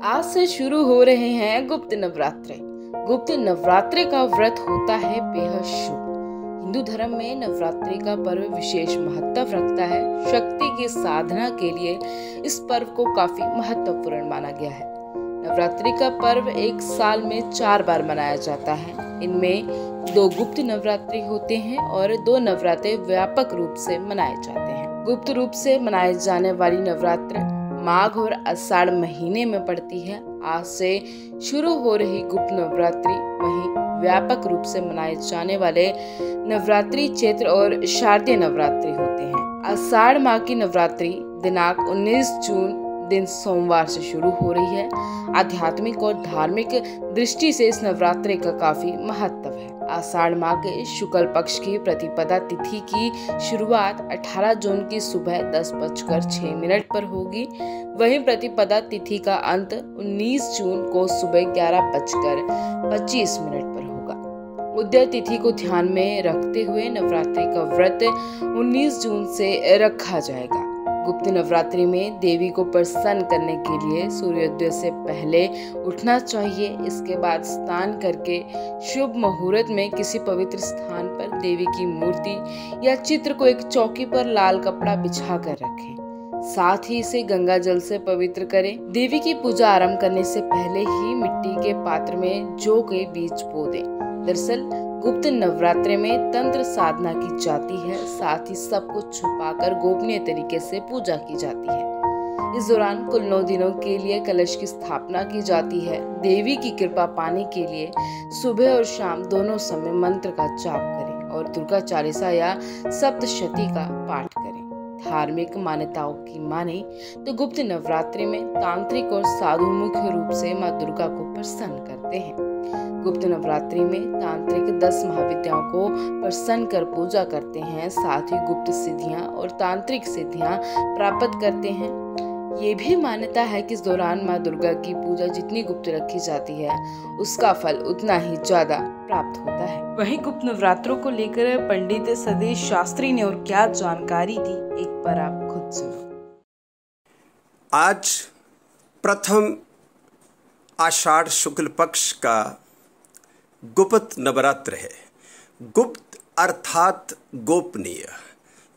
आज से शुरू हो रहे हैं गुप्त नवरात्रे। गुप्त नवरात्रे का व्रत होता है बेहद शुभ। हिंदू धर्म में नवरात्रि का पर्व विशेष महत्व रखता है। शक्ति की साधना के लिए इस पर्व को काफी महत्वपूर्ण माना गया है। नवरात्रि का पर्व एक साल में 4 बार मनाया जाता है। इनमें 2 गुप्त नवरात्रि होते हैं और 2 नवरात्रे व्यापक रूप से मनाए जाते हैं। गुप्त रूप से मनाए जाने वाली नवरात्र माघ और आषाढ़ महीने में पड़ती है। आज से शुरू हो रही गुप्त नवरात्रि वहीं व्यापक रूप से मनाए जाने वाले नवरात्रि चैत्र और शारदीय नवरात्रि होते हैं। आषाढ़ माह की नवरात्रि दिनांक 19 जून दिन सोमवार से शुरू हो रही है। आध्यात्मिक और धार्मिक दृष्टि से इस नवरात्रि का काफी महत्व है। आषाढ़ माह के शुक्ल पक्ष की प्रतिपदा तिथि की शुरुआत 18 जून की सुबह 10:06 पर होगी। वहीं प्रतिपदा तिथि का अंत 19 जून को सुबह 11:25 पर होगा। उदय तिथि को ध्यान में रखते हुए नवरात्रि का व्रत 19 जून से रखा जाएगा। गुप्त नवरात्रि में देवी को प्रसन्न करने के लिए सूर्योदय से पहले उठना चाहिए। इसके बाद स्नान करके शुभ मुहूर्त में किसी पवित्र स्थान पर देवी की मूर्ति या चित्र को एक चौकी पर लाल कपड़ा बिछा कर रखें। साथ ही इसे गंगा जल से पवित्र करें। देवी की पूजा आरंभ करने से पहले ही मिट्टी के पात्र में जौ के बीज बो दें। दरअसल गुप्त नवरात्रि में तंत्र साधना की जाती है। साथ ही सब कुछ छुपाकर गोपनीय तरीके से पूजा की जाती है। इस दौरान कुल 9 दिनों के लिए कलश की स्थापना की जाती है। देवी की कृपा पाने के लिए सुबह और शाम दोनों समय मंत्र का जाप करें और दुर्गा चालीसा या सप्तशती का पाठ करें। धार्मिक मान्यताओं की माने तो गुप्त नवरात्रि में तांत्रिक और साधु मुख्य रूप से माँ दुर्गा को प्रसन्न करते हैं। गुप्त नवरात्रि में तांत्रिक 10 महाविद्याओं को प्रसन्न कर पूजा करते हैं। साथ ही गुप्त सिद्धियां और तांत्रिक सिद्धियां प्राप्त करते हैं। ये भी मान्यता है कि इस दौरान माँ दुर्गा की पूजा जितनी गुप्त रखी जाती है उसका फल उतना ही ज्यादा प्राप्त होता है। वहीं गुप्त नवरात्रों को लेकर पंडित सदेश शास्त्री ने और क्या जानकारी दी, एक बार आप खुद सुनो। आज प्रथम आषाढ़ शुक्ल पक्ष का गुप्त नवरात्र है। गुप्त अर्थात गोपनीय,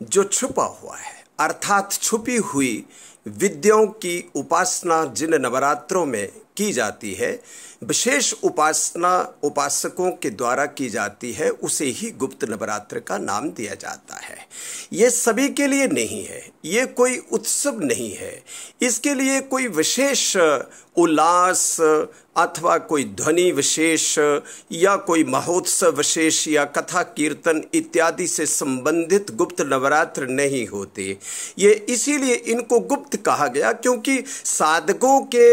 जो छुपा हुआ है, अर्थात छुपी हुई विद्याओं की उपासना जिन नवरात्रों में की जाती है, विशेष उपासना उपासकों के द्वारा की जाती है, उसे ही गुप्त नवरात्र का नाम दिया जाता है। ये सभी के लिए नहीं है, ये कोई उत्सव नहीं है, इसके लिए कोई विशेष उल्लास अथवा कोई ध्वनि विशेष या कोई महोत्सव विशेष या कथा कीर्तन इत्यादि से संबंधित गुप्त नवरात्र नहीं होते। ये इसीलिए इनको गुप्त कहा गया क्योंकि साधकों के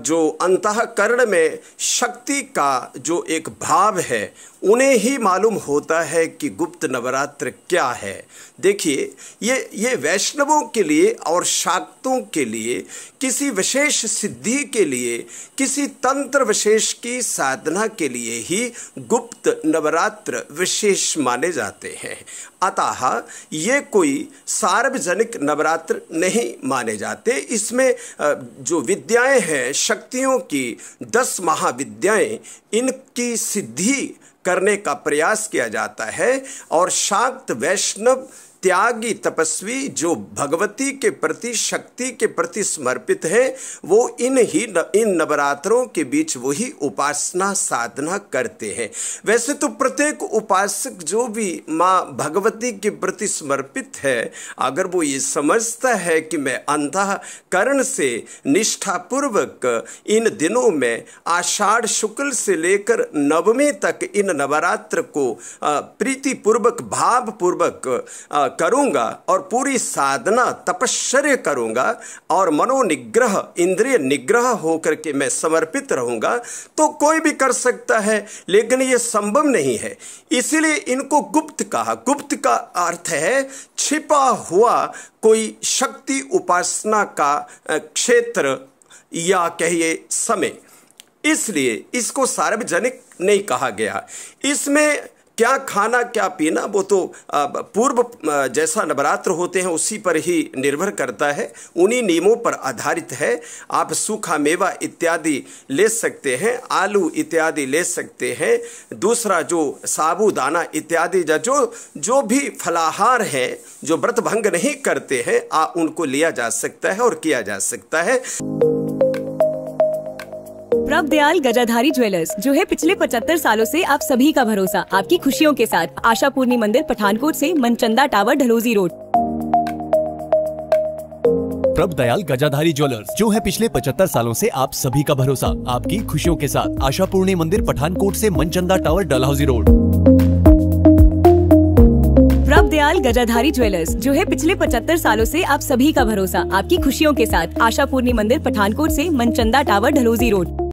जो अंतःकरण में शक्ति का जो एक भाव है उन्हें ही मालूम होता है कि गुप्त नवरात्र क्या है। देखिए, ये वैष्णवों के लिए और शाक्तों के लिए किसी विशेष सिद्धि के लिए, किसी तंत्र विशेष की साधना के लिए ही गुप्त नवरात्र विशेष माने जाते हैं। अतः ये कोई सार्वजनिक नवरात्र नहीं माने जाते। इसमें जो विद्याएं हैं, शक्तियों की 10 महाविद्याएं, इनकी सिद्धि करने का प्रयास किया जाता है और शाक्त वैष्णव त्यागी तपस्वी जो भगवती के प्रति, शक्ति के प्रति समर्पित है, वो इन नवरात्रों के बीच वही उपासना साधना करते हैं। वैसे तो प्रत्येक उपासक जो भी माँ भगवती के प्रति समर्पित है, अगर वो ये समझता है कि मैं अंतःकरण से निष्ठापूर्वक इन दिनों में आषाढ़ शुक्ल से लेकर नवमी तक इन नवरात्र को प्रीतिपूर्वक, भावपूर्वक करूंगा और पूरी साधना तपश्चर्या करूंगा और मनोनिग्रह, इंद्रिय निग्रह होकर के मैं समर्पित रहूंगा, तो कोई भी कर सकता है। लेकिन ये संभव नहीं है, इसीलिए इनको गुप्त कहा। गुप्त का अर्थ है छिपा हुआ कोई शक्ति उपासना का क्षेत्र या कहिए समय। इसलिए इसको सार्वजनिक नहीं कहा गया। इसमें क्या खाना क्या पीना वो तो पूर्व जैसा नवरात्र होते हैं उसी पर ही निर्भर करता है, उन्हीं नियमों पर आधारित है। आप सूखा मेवा इत्यादि ले सकते हैं, आलू इत्यादि ले सकते हैं, दूसरा जो साबूदाना इत्यादि जो भी फलाहार है जो व्रत भंग नहीं करते हैं उनको लिया जा सकता है और किया जा सकता है। प्रभ दयाल गजाधारी ज्वेलर्स, जो है पिछले 75 सालों से आप सभी का भरोसा, आपकी खुशियों के साथ। आशा पूर्णी मंदिर, पठानकोट से मनचंदा टावर, ढलोजी रोड। प्रभ दयाल गजाधारी ज्वेलर्स, जो है पिछले 75 सालों से आप सभी का भरोसा, आपकी खुशियों के साथ। आशा पूर्णी मंदिर, पठानकोट से मनचंदा टावर, डलहौजी रोड। प्रभ दयाल गजाधारी ज्वेलर्स, जो है पिछले 75 सालों से आप सभी का भरोसा, आपकी खुशियों के साथ। आशा पूर्णी मंदिर, पठानकोट से मनचंदा टावर, ढलोजी रोड।